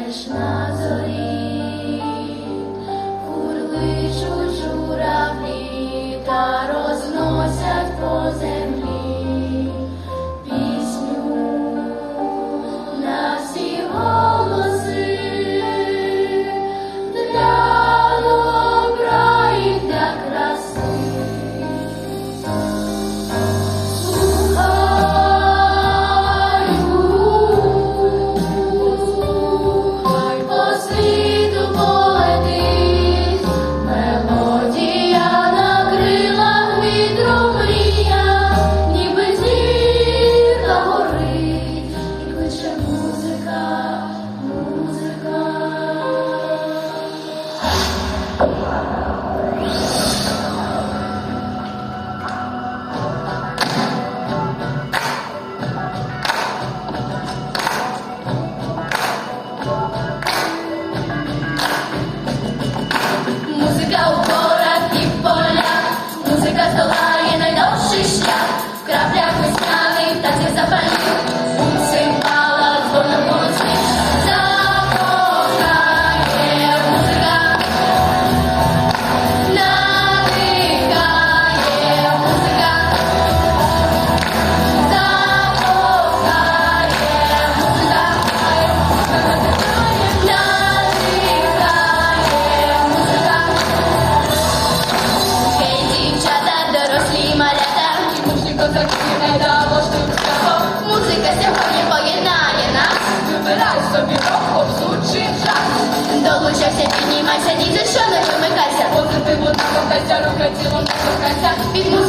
лиш на зорі, курличуть журавлі та розносять по землі пісню на всі голоси, для добра і для краси. Музика у горах і в полях, музика здолає найдовший шлях, в краплях весняних танців запалів, у цимбалах дзвоном голосних закохає музика, надихає музика, закохає музика, музика сьогодні поєднає нас. Вибирай собі рок, обсудчий час. Долучайся, піднімайся, дійся, що не вимикайся. Позитиву накопайся, рука тілом не торкайся. Від музики